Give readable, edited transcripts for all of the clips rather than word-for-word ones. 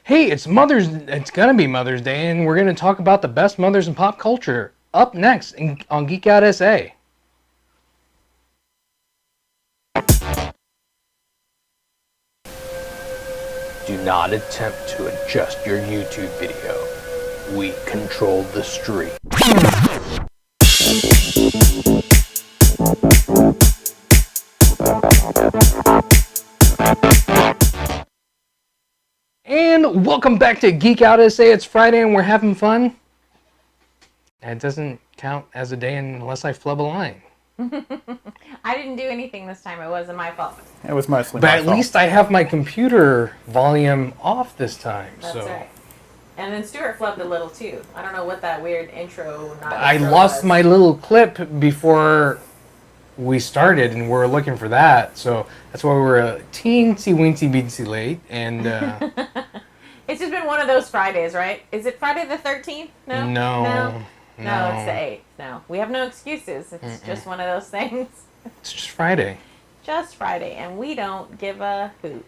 Hey, it's gonna be Mother's Day, and we're gonna talk about the best mothers in pop culture. Up next on Geek Out SA. Do not attempt to adjust your YouTube video. We control the stream. And welcome back to Geek Out SA. It's Friday and we're having fun. And it doesn't count as a day unless I flub a line. I didn't do anything this time. It wasn't my fault. It was mostly my fault. But at least I have my computer volume off this time. That's right. And then Stuart flubbed a little too. I don't know what that weird intro. I lost my little clip before we started, and we're looking for that. So that's why we're a teensy-weensy-beensy late. And it's just been one of those Fridays, right? Is it Friday the 13th? No, it's the 8th. No, we have no excuses. It's just one of those things. It's just Friday. Just Friday, and we don't give a hoot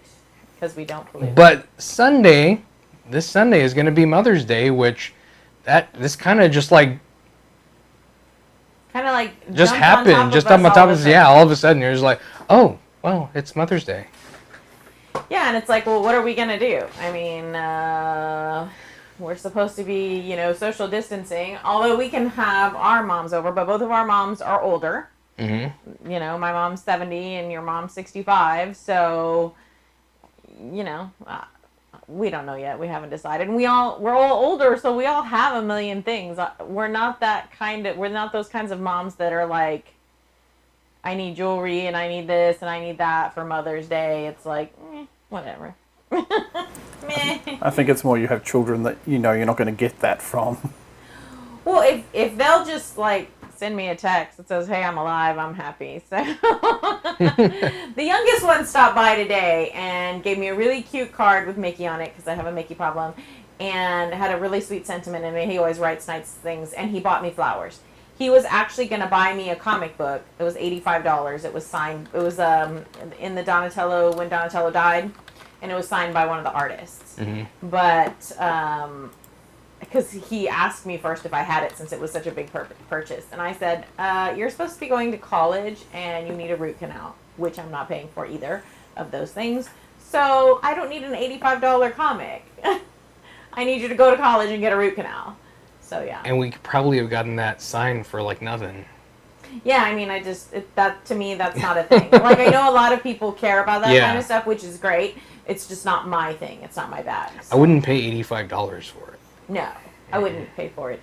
because we don't pollute. But this Sunday is going to be Mother's Day, which this kind of just happened. Just on top of us. Yeah, all of a sudden you're just like, oh, well, it's Mother's Day. Yeah, and it's like, well, what are we going to do? I mean, we're supposed to be, social distancing, although we can have our moms over, but both of our moms are older. Mm-hmm. My mom's 70 and your mom's 65, so, we don't know yet. We haven't decided. And we're all older, so we all have a million things. We're not those kinds of moms that are like, I need jewelry and I need this and I need that for Mother's Day. It's like, whatever. Meh. I think it's more you have children that you're not going to get that from. Well, if they'll just send me a text that says, hey, I'm alive, I'm happy. So the youngest one stopped by today and gave me a really cute card with Mickey on it because I have a Mickey problem, and had a really sweet sentiment in it. He always writes nice things, and he bought me flowers. He was actually going to buy me a comic book. It was $85. It was signed. It was in the Donatello, when Donatello died, and it was signed by one of the artists. Mm-hmm. But because he asked me first if I had it since it was such a big purchase. And I said, you're supposed to be going to college and you need a root canal, which I'm not paying for either of those things. So I don't need an $85 comic. I need you to go to college and get a root canal. So yeah. And we could probably have gotten that signed for nothing. Yeah, I mean, to me, that's not a thing. I know a lot of people care about that kind of stuff, which is great. It's just not my thing. It's not my bag. So. I wouldn't pay $85 for it. No, I wouldn't pay for it.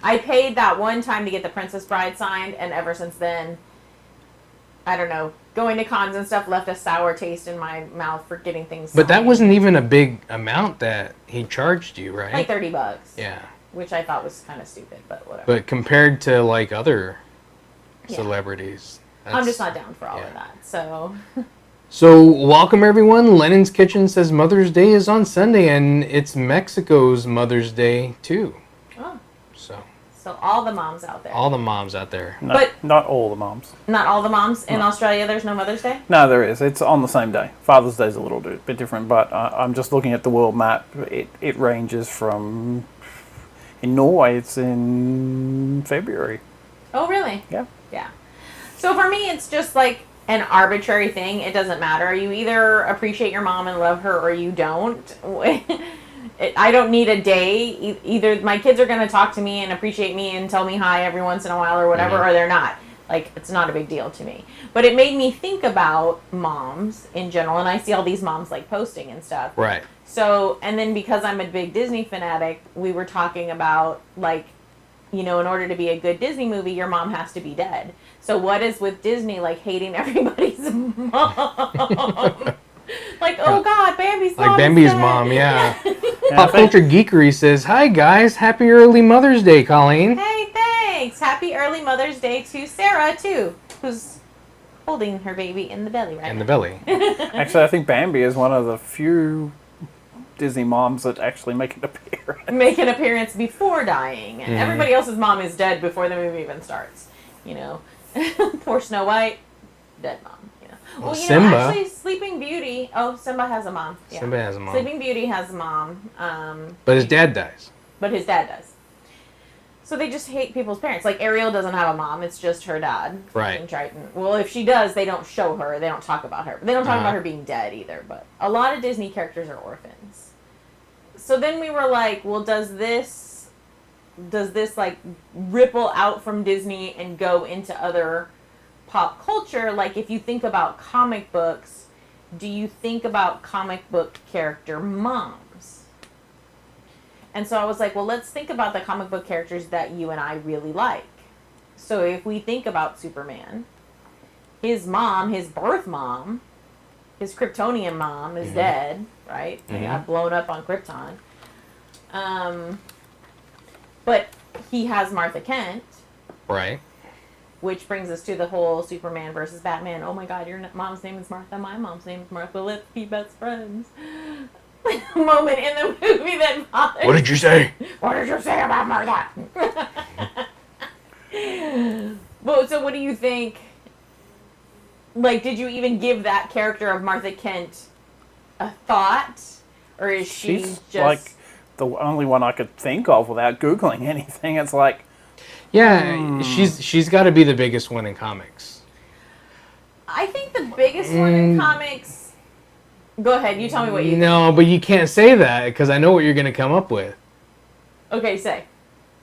I paid that one time to get the Princess Bride signed, and ever since then, I don't know, going to cons and stuff left a sour taste in my mouth for getting things signed. But that wasn't even a big amount that he charged you, right? Like $30. Yeah. Which I thought was kind of stupid, but whatever. But compared to other celebrities, I'm just not down for all of that. So welcome everyone. Lennon's Kitchen says Mother's Day is on Sunday, and it's Mexico's Mother's Day too. Oh. So all the moms out there. All the moms out there. But not all the moms. Not all the moms in Australia. There's no Mother's Day. No, there is. It's on the same day. Father's Day is a little bit different, but I'm just looking at the world map. It ranges from. In Norway, it's in February. Oh, really? Yeah. Yeah. So for me, it's just an arbitrary thing. It doesn't matter. You either appreciate your mom and love her or you don't. I don't need a day. Either my kids are going to talk to me and appreciate me and tell me hi every once in a while or whatever, or they're not. It's not a big deal to me. But it made me think about moms in general, and I see all these moms posting and stuff. Right. So, and then because I'm a big Disney fanatic, we were talking about in order to be a good Disney movie, your mom has to be dead. So what is with Disney, hating everybody's mom? Oh God, Bambi's mom. Bambi's mom, yeah. Pop Culture Geekery says, hi guys, happy early Mother's Day, Colleen. Hey, thanks. Happy early Mother's Day to Sarah, too, who's holding her baby in the belly right now. In the belly. Actually, I think Bambi is one of the few Disney moms that actually make an appearance. Make an appearance before dying. And everybody else's mom is dead before the movie even starts. Poor Snow White, dead mom. Well, you Simba. know, actually, Sleeping Beauty. Oh, Simba has a mom. Yeah. Simba has a mom. Sleeping Beauty has a mom. But his dad dies. But his dad does. So they just hate people's parents. Like Ariel doesn't have a mom; it's just her dad. Right. In Triton. Well, if she does, they don't show her. They don't talk about her. They don't talk about her being dead either. But a lot of Disney characters are orphans. So then we were like, well, does this like ripple out from Disney and go into other pop culture? Like if you think about comic books, do you think about comic book character moms? And so I was like, well, let's think about the comic book characters that you and I really like. So if we think about Superman, his mom, his birth mom, his Kryptonian mom is dead, right? He got blown up on Krypton. But he has Martha Kent. Right. Which brings us to the whole Superman versus Batman. Oh my God, your mom's name is Martha. My mom's name is Martha. Let's be best friends. Moment in the movie that bothers. What did you say? What did you say about Martha? Well, so what do you think? Like, did you even give that character of Martha Kent a thought, or is She's just like the only one I could think of without googling anything. It's like, Yeah, she's got to be the biggest one in comics. I think the biggest one in comics. Go ahead, you tell me what you think. No, but you can't say that because I know what you're going to come up with. Okay, say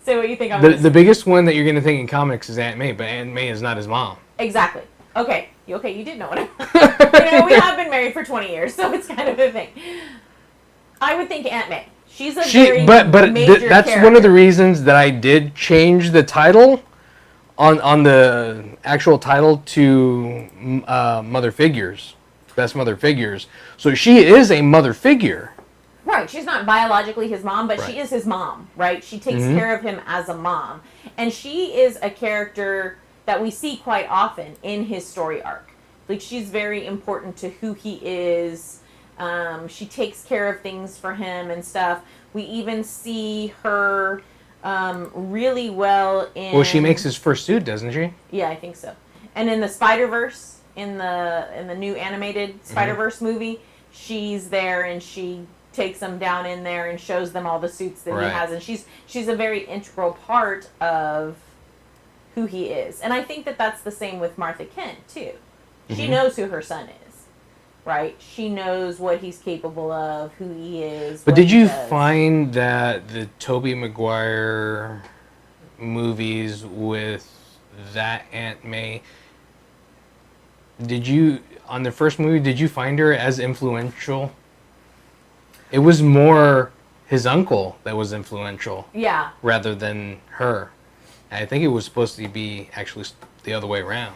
what you think. The biggest one that you're going to think in comics is Aunt May, but Aunt May is not his mom. Exactly. Okay, you did know what we have been married for 20 years, so it's kind of a thing. I would think Aunt May. She's a very major that's character. one of the reasons that I did change the title on the actual title to Mother Figures, Best Mother Figures. So she is a mother figure. Right. She's not biologically his mom, but Right. she is his mom, right? She takes care of him as a mom. And she is a character that we see quite often in his story arc. Like, she's very important to who he is. She takes care of things for him and stuff. We even see her really well in... Well, she makes his first suit, doesn't she? Yeah, I think so. And in the Spider-Verse, in the new animated Spider-Verse movie, she's there and she takes them down in there and shows them all the suits that he has. And she's a very integral part of who he is. And I think that that's the same with Martha Kent, too. She knows who her son is, right? She knows what he's capable of, who he is. But did you find that the Tobey Maguire movies with that Aunt May, on the first movie, did you find her as influential? It was more his uncle that was influential. Yeah. Rather than her. I think it was supposed to be actually the other way around.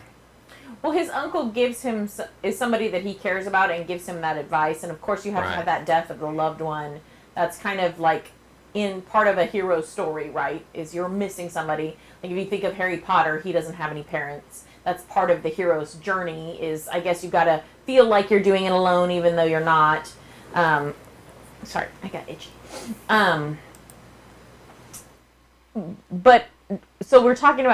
Well, his uncle is somebody that he cares about and gives him that advice. And of course you have to have that death of the loved one. That's kind of like in part of a hero story, right? Is you're missing somebody. Like if you think of Harry Potter, he doesn't have any parents. That's part of the hero's journey is, I guess you've got to feel like you're doing it alone even though you're not. Sorry, I got itchy. But so if we're talking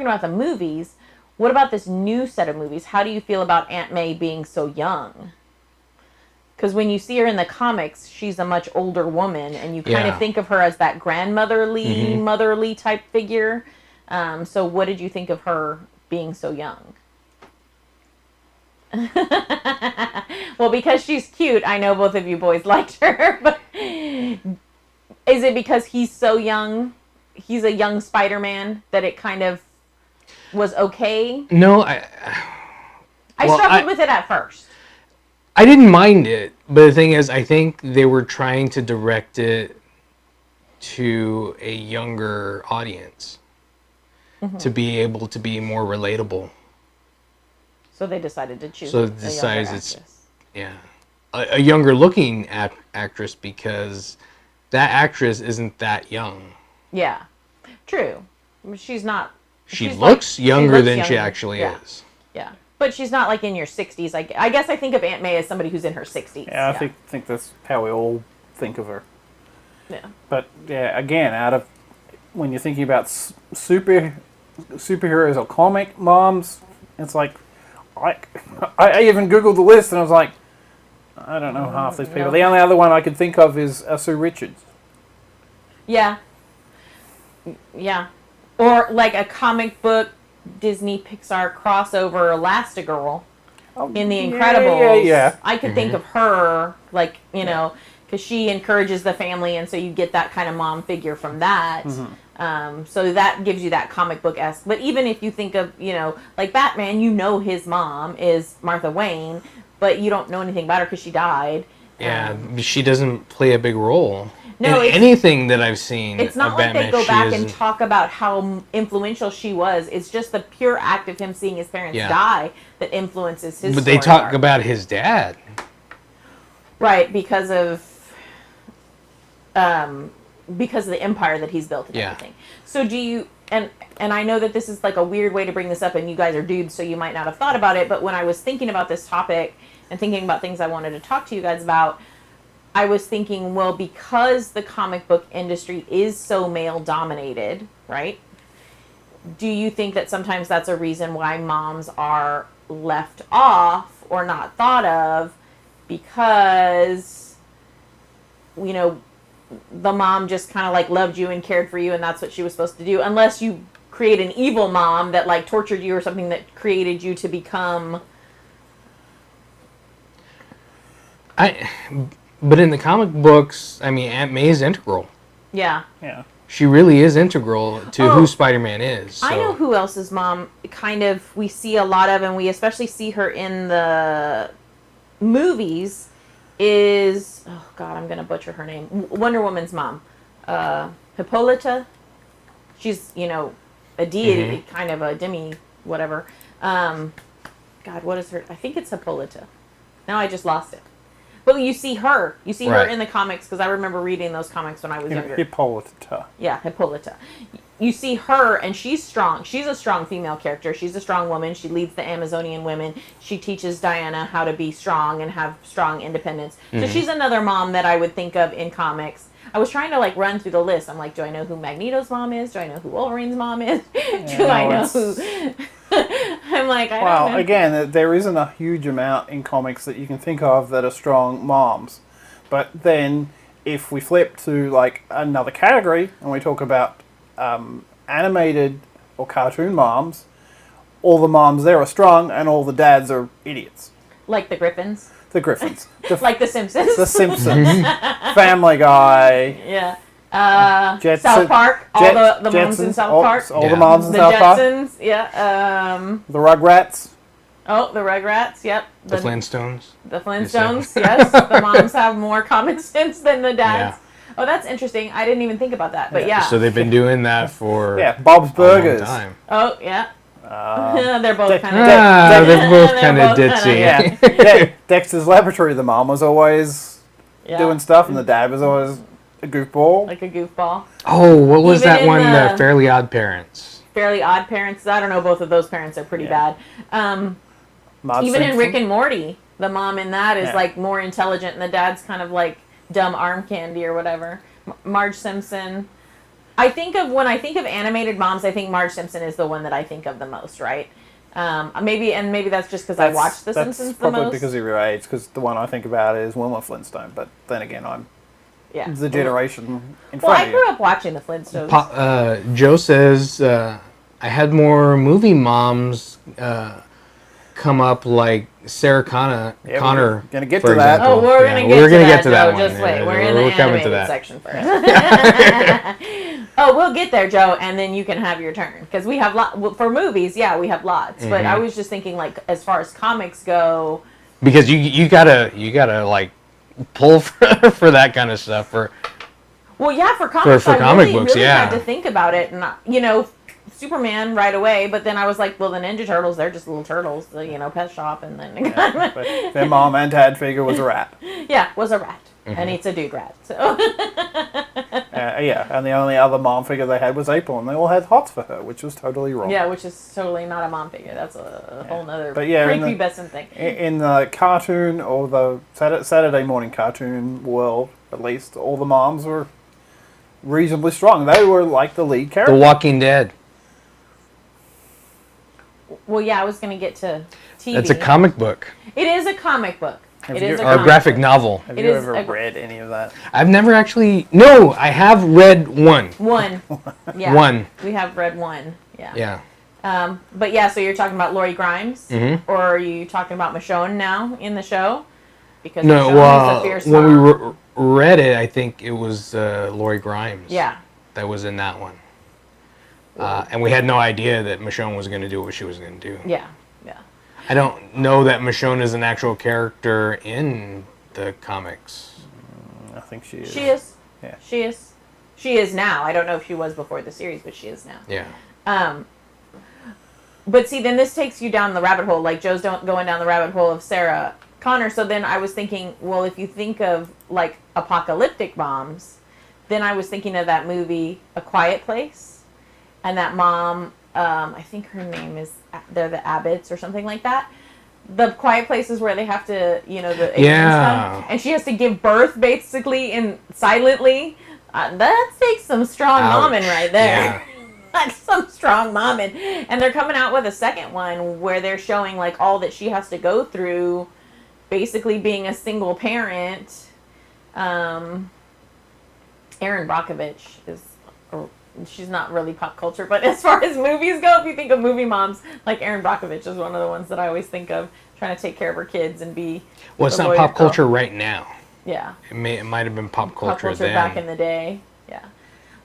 about the movies, what about this new set of movies? How do you feel about Aunt May being so young? Because when you see her in the comics, she's a much older woman, and you kind of think of her as that grandmotherly, motherly type figure. So what did you think of her being so young? Well, because she's cute, I know both of you boys liked her, but is it because he's so young? He's a young Spider-Man that it kind of was okay? No, I struggled with it at first. I didn't mind it, but the thing is, I think they were trying to direct it to a younger audience to be able to be more relatable. So they decided to choose a younger looking actress because that actress isn't that young. Yeah, true. She's not. She looks younger than she actually is. Yeah, but she's not like in your 60s. I guess I think of Aunt May as somebody who's in her 60s. Yeah, I think that's how we all think of her. Yeah. But yeah, again, when you're thinking about superheroes or comic moms, it's like I even Googled the list and I was like, I don't know half these people. Nope. The only other one I could think of is Sue Richards. Yeah. Yeah. Or like a comic book Disney Pixar crossover Elastigirl in The Incredibles. Yeah. I could think of her, like, you know, because she encourages the family, and so you get that kind of mom figure from that. So that gives you that comic book-esque. But even if you think of, you know, like Batman, you know his mom is Martha Wayne, but you don't know anything about her because she died. Yeah, she doesn't play a big role No, in anything that I've seen. It's not of like Batman. they go She back and isn't- talk about how influential she was. It's just the pure act of him seeing his parents Yeah. die that influences his But they story talk arc. about his dad. Right, because of the empire that he's built and Yeah. everything. So do you and I know that this is like a weird way to bring this up, and you guys are dudes, so you might not have thought about it, but when I was thinking about this topic and thinking about things I wanted to talk to you guys about, I was thinking, well, because the comic book industry is so male dominated, right? Do you think that sometimes that's a reason why moms are left off or not thought of because, you know, the mom just kind of like loved you and cared for you and that's what she was supposed to do, unless you create an evil mom that like tortured you or something that created you to become... But in the comic books, I mean, Aunt May is integral. Yeah. Yeah. She really is integral to who Spider-Man is. So. I know who else's mom kind of we see a lot of, and we especially see her in the movies, is, oh God, I'm going to butcher her name. Wonder Woman's mom. Hippolyta. She's, you know, a deity, kind of a demi, whatever. God, what is her? I think it's Hippolyta. Now I just lost it. But you see her. You see her Right. in the comics, because I remember reading those comics when I was younger. Hippolyta. Yeah, Hippolyta. You see her, and she's strong. She's a strong female character. She's a strong woman. She leads the Amazonian women. She teaches Diana how to be strong and have strong independence. So she's another mom that I would think of in comics. I was trying to like run through the list. I'm like, do I know who Magneto's mom is? Do I know who Wolverine's mom is? Do I know who... I'm like, I don't know. Again, there isn't a huge amount in comics that you can think of that are strong moms. But then, if we flip to like another category and we talk about animated or cartoon moms, all the moms there are strong and all the dads are idiots. Like the Griffins. The Griffins. Like the Simpsons. The Simpsons. Family Guy. Yeah. Jetson- South Park. All the moms in Jetsons, South Park. All Yeah. the moms in The South Park. Jetsons. Yeah. The Rugrats. Oh, the Rugrats. Yep. The Flintstones. The Flintstones. Yes. The moms have more common sense than the dads. Yeah. Oh, that's interesting. I didn't even think about that. But yeah. So they've been doing that for Yeah, Bob's a long Burgers. time. Oh, yeah. They're both kind of... They're both They're kind of both ditzy. kinda- Yeah. Dexter's Laboratory, the mom was always Yeah. doing stuff and the dad was always a goofball. Like a goofball. Oh, what was Even that in one? the- The Fairly Odd Parents. Fairly Odd Parents. I don't know. Both of those parents are pretty Yeah. bad. Marge Even in Simpson. Rick and Morty, the mom in that is Yeah. like more intelligent, and the dad's kind of like dumb arm candy or whatever. Marge Simpson. When I think of animated moms, I think Marge Simpson is the one that I think of the most, right? Maybe that's just because I watched The Simpsons the probably most. because of your age, because the one I think about is Wilma Flintstone, but then again, I'm Yeah. the generation in Well, front I of grew you. up watching the Flintstones. Joe says I had more movie moms come up like Sarah Connor. Yeah, Connor, we're gonna get for to that. example. Oh, we're Yeah, gonna we're gonna get to that, one. Joe. Just wait. Yeah, We're in the coming to animated that. section first. Oh, we'll get there, Joe, and then you can have your turn because we have for movies. Yeah, we have lots. But I was just thinking, like, as far as comics go, Because you gotta like pull for that kind of stuff. well, yeah, for comics, For I comic really, books, really yeah. had to think about it, and Superman right away. But then I was like, well, the Ninja Turtles, they're just little turtles, Pet Shop, and then But their mom and dad figure was a rat. was a rat, and it's a dude rat. So Yeah, and the only other mom figure they had was April, and they all had hots for her, which was totally wrong. yeah, which is totally not a mom figure. That's a whole nother But yeah, in the- prepubescent thing. In the cartoon or the Saturday morning cartoon world, at least, all the moms were reasonably strong. They were like the lead The character. Walking Dead. Well, yeah, I was going to get to TV. That's a comic book. It is a comic book. Have It you- is a or a Or a comic graphic book. novel. Have It you is ever a- read any of that? I've never actually... No, I have read one. One. Yeah. One. We have read one. Yeah. Yeah. But yeah, so you're talking about Lori Grimes? Mhm. Or are you talking about Michonne now in the show? Because No, Michonne is a well, fierce when we mom. read it, I think it was Lori Grimes. Yeah. That was in that one. And we had no idea that Michonne was going to do what she was going to do. Yeah. Yeah. I don't know that Michonne is an actual character in the comics. I think she is. She is. Yeah. She is. She is now. I don't know if she was before the series, but she is now. Yeah. But see, then this takes you down the rabbit hole. Like Joe's going down the rabbit hole of Sarah Connor. So then I was thinking, well, if you think of like apocalyptic moms, then I was thinking of that movie A Quiet Place, and that mom. I think her name is they're the Abbotts or something like that. The Quiet Place is where they have to, the aliens come, and she has to give birth basically in silently. That takes some strong Ouch. momming right there. Yeah. That's some strong momming. And they're coming out with a second one where they're showing like all that she has to go through, basically being a single parent. Erin Brockovich is. She's not really pop culture, but as far as movies go, if you think of movie moms, like Erin Brockovich is one of the ones that I always think of, trying to take care of her kids and be. Well, it's the not lawyer pop girl. culture right now. Yeah. It might have been pop culture, Pop culture then. back in the day. Yeah.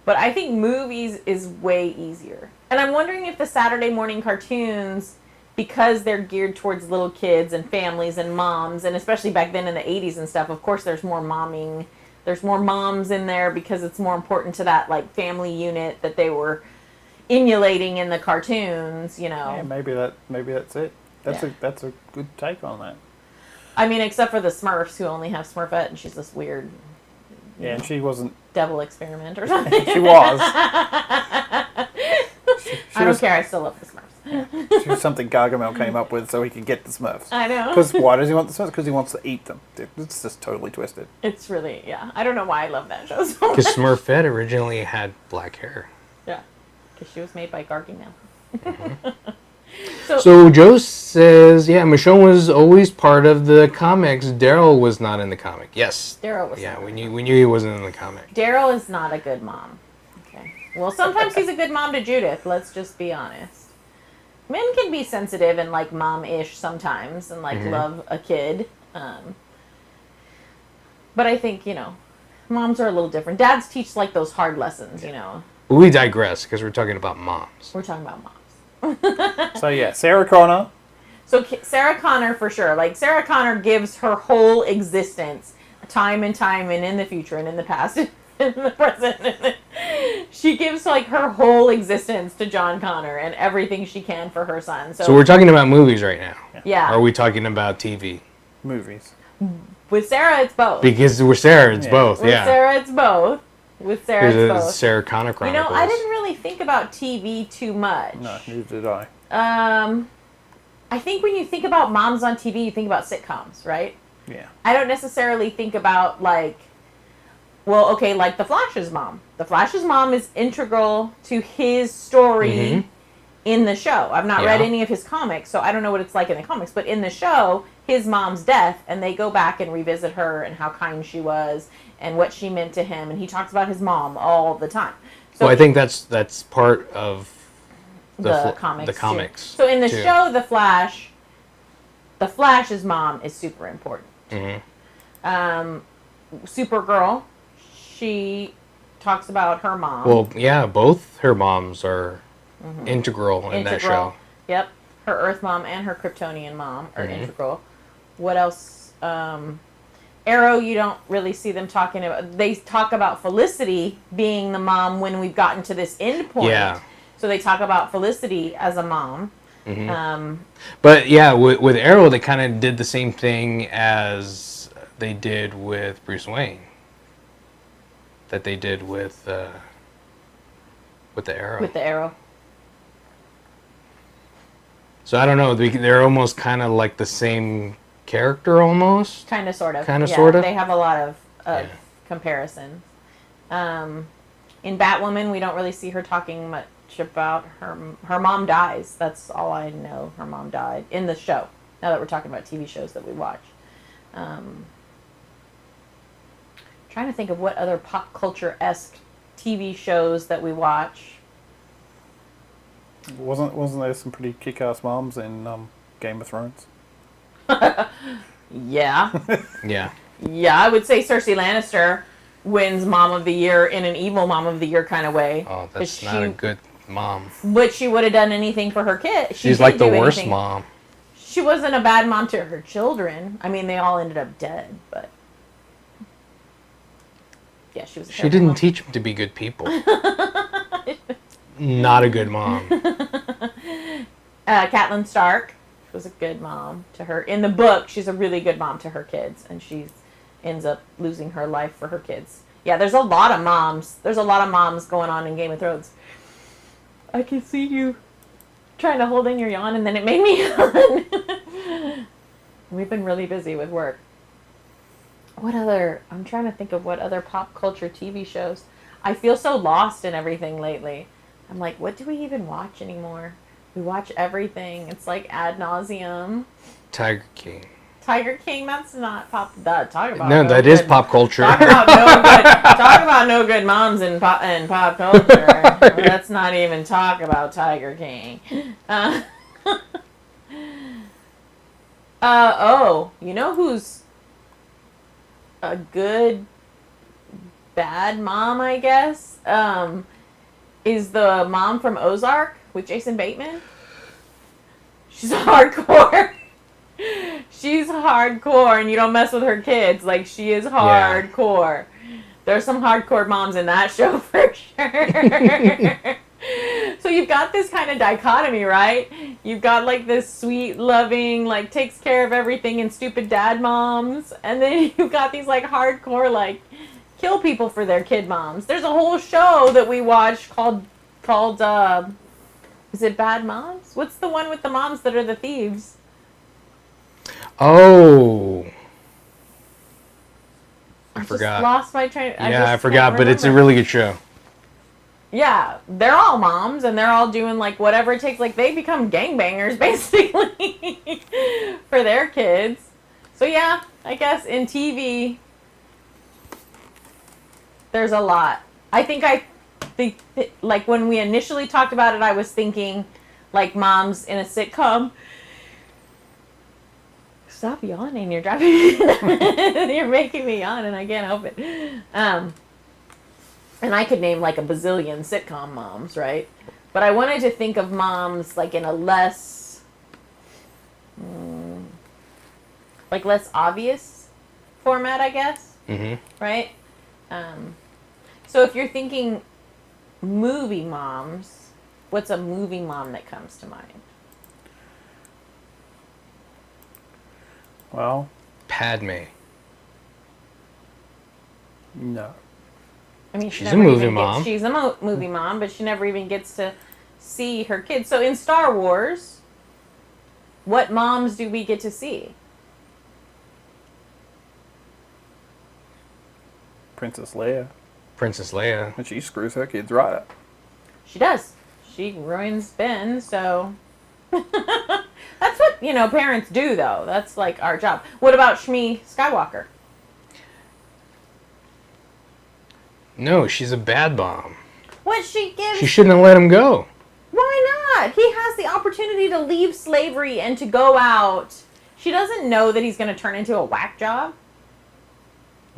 But I think movies is way easier. And I'm wondering if the Saturday morning cartoons, because they're geared towards little kids and families and moms, and especially back then in the 80s and stuff, of course there's more momming. There's more moms in there because it's more important to that like family unit that they were emulating in the cartoons, Yeah, maybe that's it. That's Yeah. that's a good take on that. I mean, except for the Smurfs, who only have Smurfette, and she's this weird Yeah, and she wasn't. devil experiment or something. She was. I don't care. I still love the Smurfs. She was something Gargamel came up with so he could get the Smurfs. I know. Because why does he want the Smurfs? Because he wants to eat them. It's just totally twisted. It's really, yeah. I don't know why I love that show so much. Because Smurfette originally had black hair. Yeah. Because she was made by Gargamel. So Joe says, yeah, Michonne was always part of the comics. Daryl was not in the comic. Yes. Daryl was Yeah, not. we knew he wasn't in the comic. Daryl is not a good mom. Okay. Well, sometimes he's a good mom to Judith. Let's just be honest. Men can be sensitive and like mom-ish sometimes and like love a kid. But I think, moms are a little different. Dads teach like those hard lessons, But we digress because we're talking about moms. We're talking about moms. So yeah, Sarah Connor. So Sarah Connor for sure. Like Sarah Connor gives her whole existence, time and time, and in the future and in the past, and in the present. She gives like her whole existence to John Connor and everything she can for her son. So we're talking about movies right now. Yeah. Or are we talking about TV? Movies. With Sarah, it's both. Because we're Sarah, it's both. With Yeah. Sarah, it's both. With Sarah, Here's it's a both. Sarah Connor Chronicles. I didn't really think about TV too much. No, neither did I. I think when you think about moms on TV, you think about sitcoms, right? Yeah. I don't necessarily think about like the Flash's mom. The Flash's mom is integral to his story in the show. I've not read any of his comics, so I don't know what it's like in the comics, but in the show, his mom's death, and they go back and revisit her and how kind she was and what she meant to him, and he talks about his mom all the time. So well, I think that's part of the comics. The too. comics. So in the too. show, the Flash's mom is super important. Supergirl, she talks about her mom. Well, yeah, both her moms are integral in that show. Yep. Her Earth mom and her Kryptonian mom are integral. What else? Arrow, you don't really see them talking about. They talk about Felicity being the mom when we've gotten to this end point. Yeah. So they talk about Felicity as a mom. But yeah, with Arrow, they kind of did the same thing as they did with Bruce Wayne. That they did with the Arrow. With the Arrow. So I don't know. They're almost kind of like the same character, almost. Kind of, sort of. Kind of, sort of. They have a lot of comparisons. In Batwoman, we don't really see her talking about her mom dies. That's all I know. Her mom died in the show. Now that we're talking about TV shows that we watch. Trying to think of what other pop culture-esque TV shows that we watch. Wasn't there some pretty kick-ass moms in Game of Thrones? Yeah. Yeah. Yeah, I would say Cersei Lannister wins Mom of the Year in an evil Mom of the Year kind of way. Oh, that's not a good mom. But she would have done anything for her kid. She's like the worst mom. She wasn't a bad mom to her children. I mean, they all ended up dead, but yeah, she was. She didn't teach them to be good people. Not a good mom. Catelyn Stark was a good mom to her. In the book, she's a really good mom to her kids, and she ends up losing her life for her kids. Yeah, there's a lot of moms. There's a lot of moms going on in Game of Thrones. I can see you trying to hold in your yawn, and then it made me yawn. We've been really busy with work. I'm trying to think of what other pop culture TV shows. I feel so lost in everything lately. I'm like, what do we even watch anymore? We watch everything. It's like ad nauseum. Tiger King. Tiger King, that's not pop. Talk about No, that is pop culture. Talk about no good moms in pop culture. Let's not even talk about Tiger King. You know who's a good bad mom, I guess? Is the mom from Ozark with Jason Bateman. She's hardcore. She's hardcore, and you don't mess with her kids. Like, she is hardcore. Yeah. There's some hardcore moms in that show for sure. So you've got this kind of dichotomy, right? You've got, like, this sweet, loving, like, takes care of everything and stupid dad moms. And then you've got these, like, hardcore, like, kill people for their kid moms. There's a whole show that we watch called is it Bad Moms? What's the one with the moms that are the thieves? Oh. I forgot. Lost my train. I forgot, but it's a really good show. Yeah, they're all moms, and they're all doing, like, whatever it takes. Like, they become gangbangers, basically, for their kids. So, yeah, I guess in TV, there's a lot. I think like, when we initially talked about it, I was thinking, like, moms in a sitcom. Stop yawning. You're driving me nuts. You're making me yawn, and I can't help it. And I could name, like, a bazillion sitcom moms, right? But I wanted to think of moms, like, in a less, less obvious format, I guess. Mm-hmm. Right? So if you're thinking movie moms, what's a movie mom that comes to mind? Well, Padme. No. I mean, she's a movie mom. She's a movie mom, but she never even gets to see her kids. So in Star Wars, what moms do we get to see? Princess Leia. Princess Leia. And she screws her kids right up. She does. She ruins Ben, so... That's what, parents do, though. That's, like, our job. What about Shmi Skywalker? No, she's a bad mom. What she gives... She shouldn't have let him go. Why not? He has the opportunity to leave slavery and to go out. She doesn't know that he's going to turn into a whack job.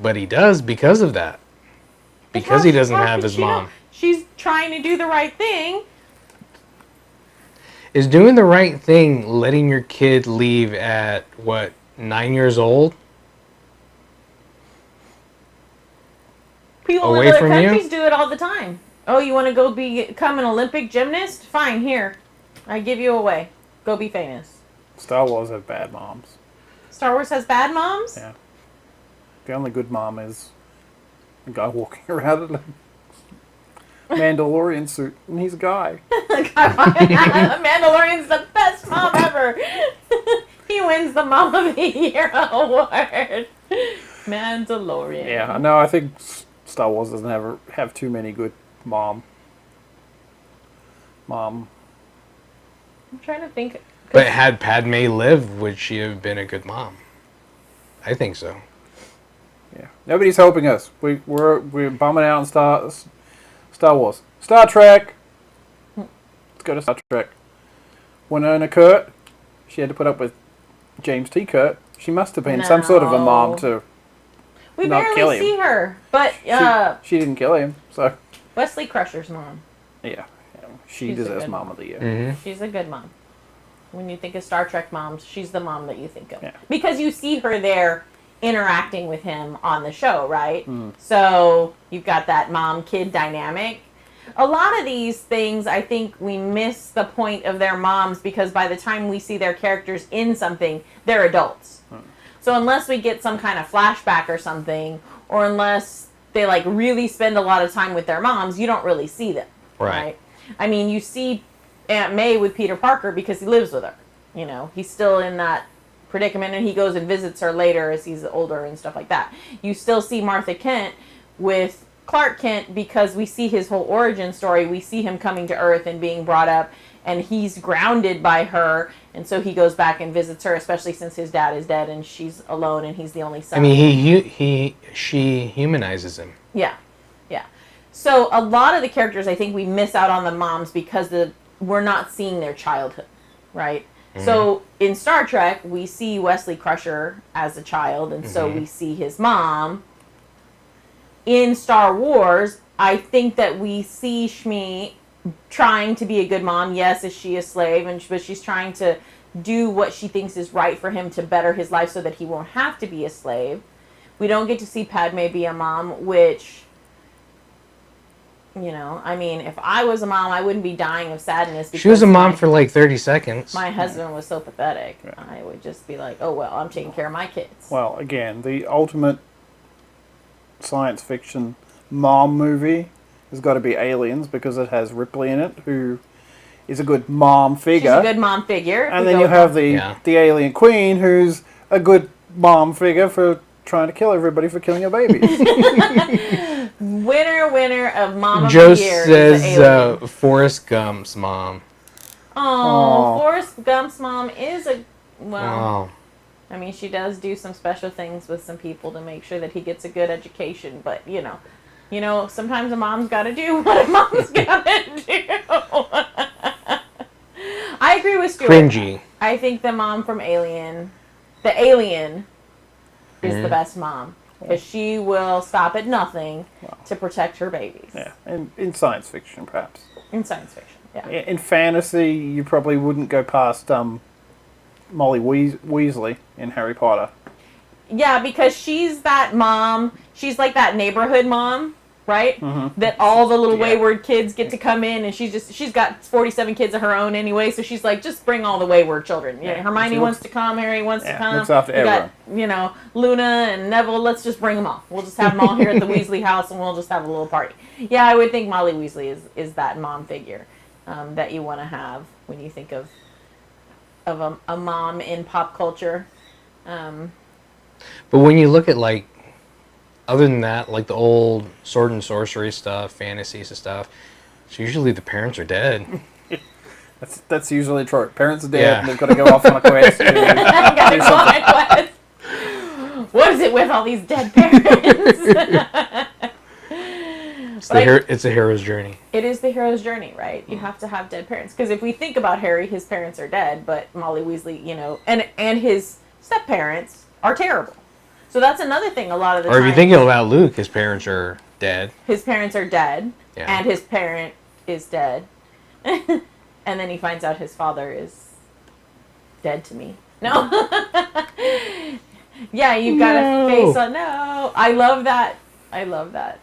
But he does because of that. Because he doesn't have his mom. She's trying to do the right thing. Is doing the right thing letting your kid leave at, 9 years old? People in other countries do it all the time. Oh, you want to go become an Olympic gymnast? Fine, here. I give you away. Go be famous. Star Wars has bad moms. Star Wars has bad moms? Yeah. The only good mom is a guy walking around in a Mandalorian suit, and he's a guy. Mandalorian's the best mom ever. He wins the Mom of the Year award. Mandalorian. Yeah, no, I think Star Wars doesn't have too many good mom mom. I'm trying to think. But had Padme lived, would she have been a good mom? I think so. Yeah. Nobody's helping us. We're bumming out on Star Wars. Star Trek! Let's go to Star Trek. Winona Kurt, she had to put up with James T. Kurt. She must have been some sort of a mom to We not kill barely him. see her, but She didn't kill him, so Wesley Crusher's mom. yeah. She She's a deserves good Mom mom. of the Year. Mm-hmm. She's a good mom. When you think of Star Trek moms, she's the mom that you think of. Yeah. Because you see her there interacting with him on the show, right? So you've got that mom-kid dynamic. A lot of these things, I think we miss the point of their moms because by the time we see their characters in something, they're adults. So unless we get some kind of flashback or something, or unless they like really spend a lot of time with their moms, you don't really see them. Right. I mean, you see Aunt May with Peter Parker because he lives with her. You know, he's still in that predicament, and he goes and visits her later as he's older and stuff like that. You still see Martha Kent with Clark Kent because we see his whole origin story. We see him coming to Earth and being brought up, and he's grounded by her, and so he goes back and visits her, especially since his dad is dead and she's alone and he's the only son. I mean, she humanizes him. Yeah. So a lot of the characters, I think we miss out on the moms because we're not seeing their childhood, right? Mm-hmm. So in Star Trek, we see Wesley Crusher as a child, and so we see his mom. In Star Wars, I think that we see Shmi trying to be a good mom. Yes, is she a slave? But she's trying to do what she thinks is right for him to better his life so that he won't have to be a slave. We don't get to see Padme be a mom, which... You know, I mean, if I was a mom, I wouldn't be dying of sadness. She was a mom for like 30 seconds. My husband was so pathetic. Yeah. I would just be like, oh, well, I'm taking care of my kids. Well, again, the ultimate science fiction mom movie has got to be Aliens because it has Ripley in it, who is a good mom figure. She's a good mom figure. And then you have the alien queen, who's a good mom figure for trying to kill everybody for killing her babies. Winner of Mom of Joe the Year says Forrest Gump's mom. Oh, Forrest Gump's mom is a... Well, I mean, she does do some special things with some people to make sure that he gets a good education, but, you know, sometimes a mom's got to do what a mom's got to do. I agree with Stuart. Cringy. I think the mom from Alien, the alien, is the best mom. Because she will stop at nothing to protect her babies. Yeah, in science fiction, perhaps. In science fiction, yeah. In fantasy, you probably wouldn't go past Molly Weasley in Harry Potter. Yeah, because she's that mom. She's like that neighborhood mom, right? Mm-hmm. That all the little wayward kids get to come in, and she's got 47 kids of her own anyway, so she's like, just bring all the wayward children. Yeah, Hermione wants to come, Harry wants to come. Looks after everyone. Got, Luna and Neville, let's just bring them all. We'll just have them all here at the Weasley house, and we'll just have a little party. Yeah, I would think Molly Weasley is that mom figure that you want to have when you think of a mom in pop culture. But when you look at, like, other than that, like the old sword and sorcery stuff, fantasies and stuff, it's usually the parents are dead. That's usually true. Parents are dead and they've got to go off on a quest. What is it with all these dead parents? It's a hero's journey. It is the hero's journey, right? You have to have dead parents. Because if we think about Harry, his parents are dead, but Molly Weasley, and his step-parents are terrible. So that's another thing a lot of the time. Or if you're thinking about Luke, his parents are dead. His parents are dead, yeah. And his parent is dead. And then he finds out his father is dead to me. No. Yeah, you've got to face on... No. I love that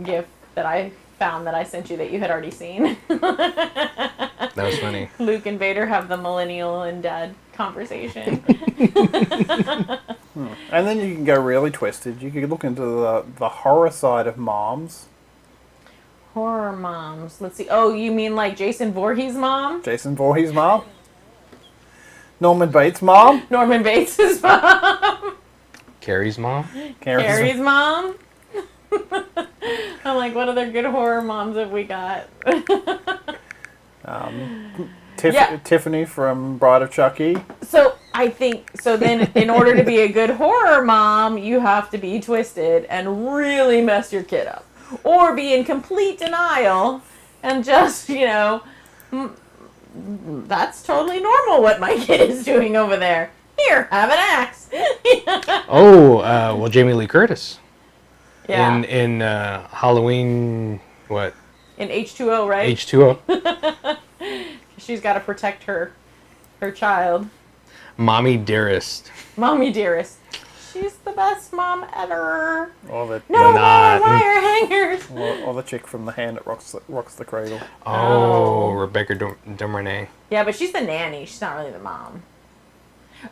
gift that I found that I sent you that you had already seen. That was funny. Luke and Vader have the millennial and dad conversation. And then you can go really twisted. You could look into the horror side of moms. Horror moms. Let's see. Oh, you mean like Jason Voorhees' mom? Jason Voorhees' mom? Norman Bates' mom? Norman Bates' mom? Carrie's mom? Carrie's mom? I'm like, what other good horror moms have we got? Yeah. Tiffany from Bride of Chucky. So I think then in order to be a good horror mom, you have to be twisted and really mess your kid up, or be in complete denial and just that's totally normal what my kid is doing over there. Here, have an axe. Well, Jamie Lee Curtis Yeah. in Halloween, what? In H2O, right? H2O. She's got to protect her child. Mommy Dearest. Mommy dearest. She's the best mom ever. Or the, No more not. wire hangers. or the chick from The Hand that rocks the cradle. Oh, Rebecca De Mornay. Yeah, but she's the nanny. She's not really the mom.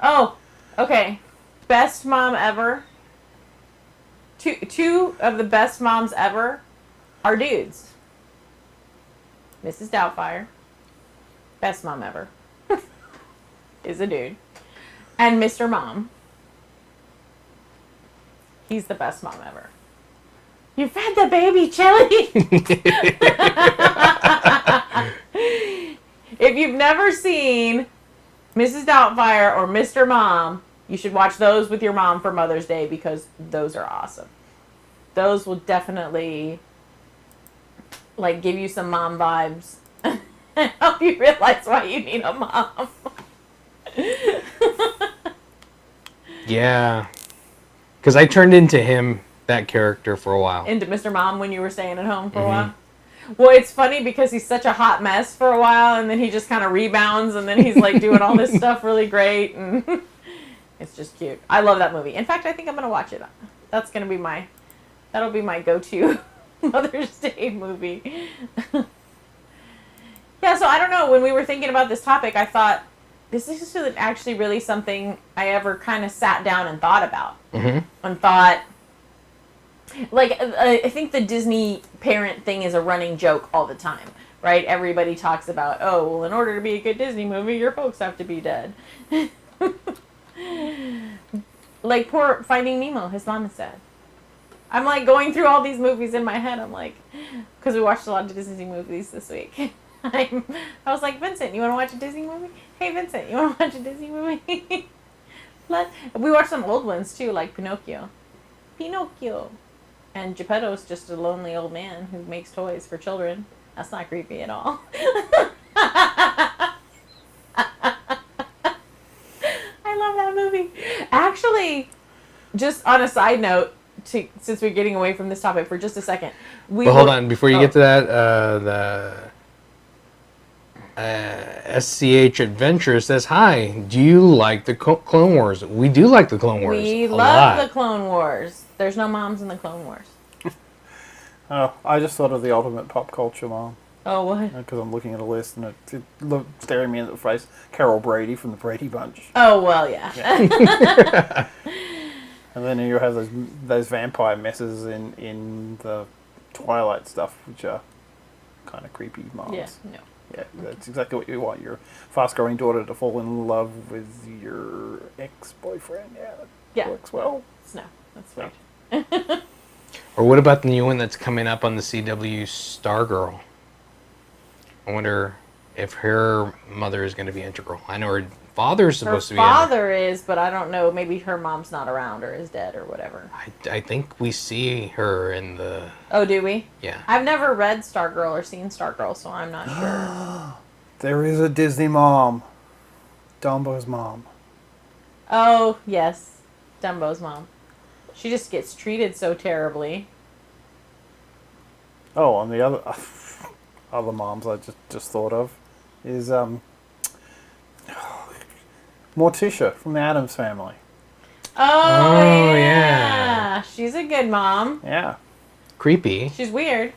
Oh, okay. Best mom ever. Two of the best moms ever are dudes. Mrs. Doubtfire. Best mom ever. Is a dude. And Mr. Mom. He's the best mom ever. You fed the baby chili. If you've never seen Mrs. Doubtfire or Mr. Mom, you should watch those with your mom for Mother's Day because those are awesome. Those will definitely give you some mom vibes and help you realize why you need a mom. Yeah. Because I turned into that character for a while. Into Mr. Mom when you were staying at home for a while. Well, it's funny because he's such a hot mess for a while, and then he just kind of rebounds, and then he's doing all this stuff really great, and it's just cute. I love that movie. In fact, I think I'm gonna watch it. That'll be my go-to Mother's Day movie. Yeah, so I don't know. When we were thinking about this topic, I thought this is actually really something I ever kind of sat down and thought about, and thought. I think the Disney parent thing is a running joke all the time, right? Everybody talks about, oh, well, in order to be a good Disney movie, your folks have to be dead. Poor Finding Nemo, his mom is dead. I'm going through all these movies in my head. I'm because we watched a lot of Disney movies this week. I was like, Vincent, you want to watch a Disney movie? Hey, Vincent, you want to watch a Disney movie? We watched some old ones too, like Pinocchio. And Geppetto's just a lonely old man who makes toys for children. That's not creepy at all. I love that movie. Actually, just on a side note, since we're getting away from this topic for just a second. Hold on. Before you get to that, the SCH Adventure says, hi, do you like the Clone Wars? We do like the Clone Wars. We love the Clone Wars. There's no moms in the Clone Wars. Oh, I just thought of the ultimate pop culture mom. Oh, what? Because I'm looking at a list and it's staring me in the face. Carol Brady from the Brady Bunch. Oh, well, yeah. And then you have those vampire messes in the Twilight stuff, which are kind of creepy moms. Yeah, no. Yeah, that's exactly what you want. Your fast-growing daughter to fall in love with your ex-boyfriend. Yeah, that works well. No, that's weird. Or what about the new one that's coming up on the CW, Stargirl? I wonder if her mother is going to be integral. I know her father is supposed to be. Her father is, but I don't know. Maybe her mom's not around or is dead or whatever. I think we see her in the. Oh, do we? Yeah. I've never read Stargirl or seen Stargirl, so I'm not sure. There is a Disney mom. Dumbo's mom. Oh, yes. Dumbo's mom. She just gets treated so terribly. Oh, and the other moms I just thought of is Morticia from the Addams Family. Oh yeah. She's a good mom. Yeah. Creepy. She's weird,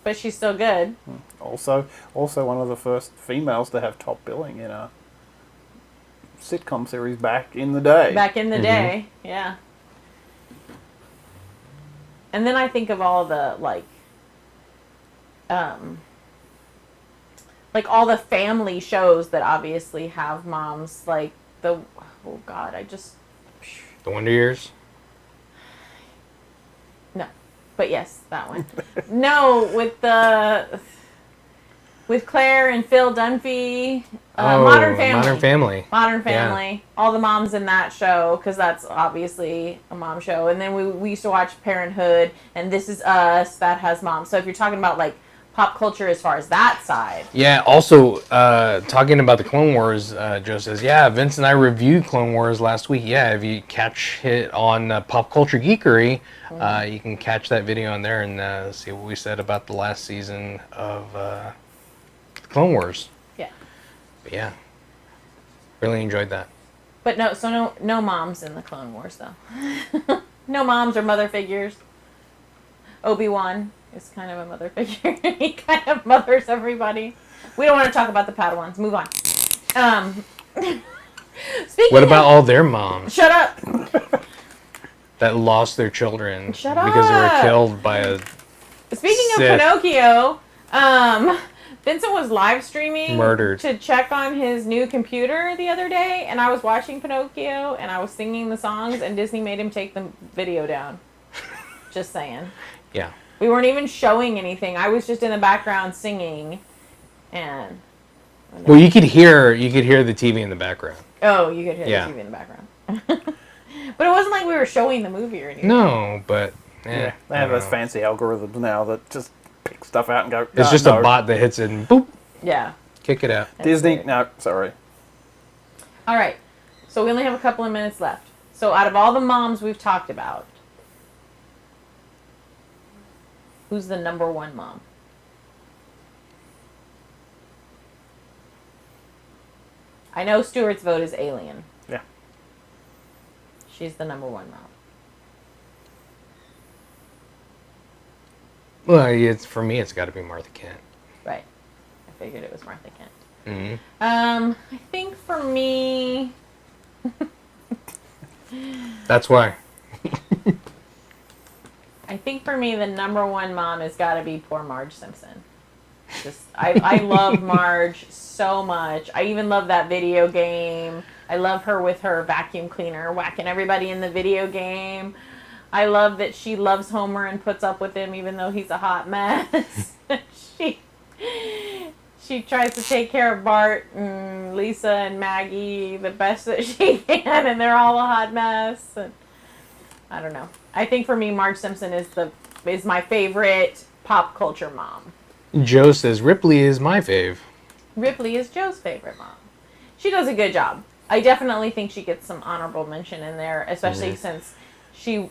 but she's still good. Also one of the first females to have top billing in a sitcom series back in the day. Back in the day, yeah. And then I think of all the all the family shows that obviously have moms, the The Wonder Years? No. But yes, that one. No, with the with Claire and Phil Dunphy. Oh, Modern Family. Modern Family. Modern Family. All the moms in that show, because that's obviously a mom show. And then we used to watch Parenthood and This Is Us, that has moms. So if you're talking about like pop culture as far as that side. Yeah, also, talking about the Clone Wars, Joe says, yeah, Vince and I reviewed Clone Wars last week. Yeah, if you catch it on Pop Culture Geekery, you can catch that video on there and see what we said about the last season of Clone Wars. Yeah. But yeah, really enjoyed that. But no moms in the Clone Wars, though. No moms or mother figures. Obi-Wan is kind of a mother figure. He kind of mothers everybody. We don't want to talk about the Padawans. Move on. What about all their moms Shut up. that lost their children Shut because they were up. killed by a Speaking Sith. of Pinocchio, Vincent was live streaming Murdered. to check on his new computer the other day, and I was watching Pinocchio, and I was singing the songs, and Disney made him take the video down. Just saying. Yeah. We weren't even showing anything. I was just in the background singing, and Well, you could hear the TV in the background. oh, you could hear Yeah. the TV in the background. But it wasn't like we were showing the movie or anything. No, but Yeah, they I have don't those know. fancy algorithms now that just pick stuff out and go. It's just no. a bot that hits it and boop, Yeah. kick it out. Disney, weird. no, sorry. All right. So we only have a couple of minutes left. So out of all the moms we've talked about, who's the number one mom? I know Stuart's vote is Alien. Yeah. She's the number one mom. Well, for me, it's got to be Martha Kent. Right. I figured it was Martha Kent. Mm-hmm. I think for me, That's why. the number one mom has got to be poor Marge Simpson. I love Marge so much. I even love that video game. I love her with her vacuum cleaner whacking everybody in the video game. I love that she loves Homer and puts up with him even though he's a hot mess. She tries to take care of Bart and Lisa and Maggie the best that she can, and they're all a hot mess. And I don't know. I think for me, Marge Simpson is my favorite pop culture mom. Joe says Ripley is my fave. Ripley is Joe's favorite mom. She does a good job. I definitely think she gets some honorable mention in there, especially since she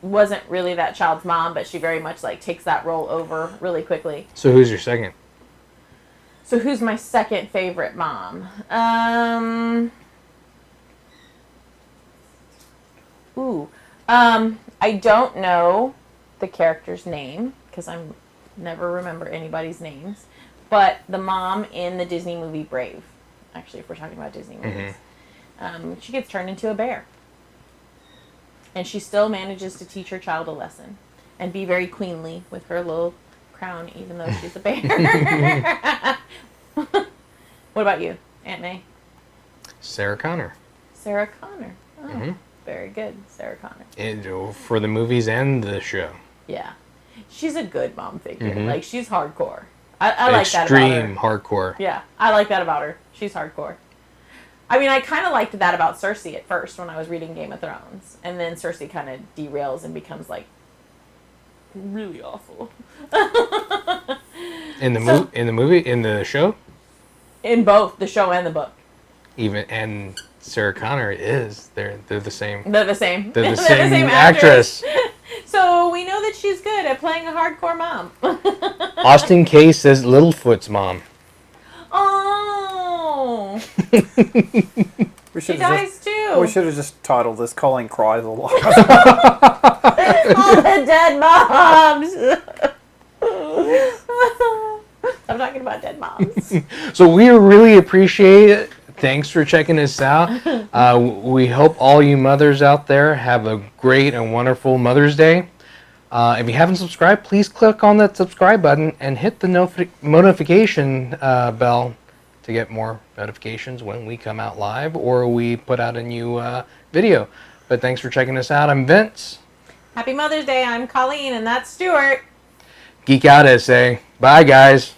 wasn't really that child's mom, but she very much like takes that role over really quickly. So who's your second? So who's my second favorite mom? I don't know the character's name because I'm never remember anybody's names, but the mom in the Disney movie Brave, actually, if we're talking about Disney movies, she gets turned into a bear. And she still manages to teach her child a lesson and be very queenly with her little crown, even though she's a bear. What about you, Aunt May? Sarah Connor. Sarah Connor. Oh, very good, Sarah Connor. And, for the movies and the show. Yeah. She's a good mom figure. Like, she's hardcore. I like that about Extreme her. hardcore. Yeah, I like that about her. She's hardcore. I mean, I kind of liked that about Cersei at first when I was reading Game of Thrones. And then Cersei kind of derails and becomes, like, really awful. In the show? In both the show and the book. And Sarah Connor is. They're the same. They're the same. They're the same actress. So we know that she's good at playing a hardcore mom. Austin K says Littlefoot's mom. Oh. We She should have dies just, too. we should have just titled this "Colleen Cries a Lot." All the dead moms. I'm talking about dead moms. So we really appreciate it. Thanks for checking us out. We hope all you mothers out there have a great and wonderful Mother's Day. If you haven't subscribed, please click on that subscribe button and hit the notification bell to get more notifications when we come out live or we put out a new video. But thanks for checking us out. I'm Vince. Happy Mother's Day. I'm Colleen, and that's Stuart. Geek out, SA. Bye, guys.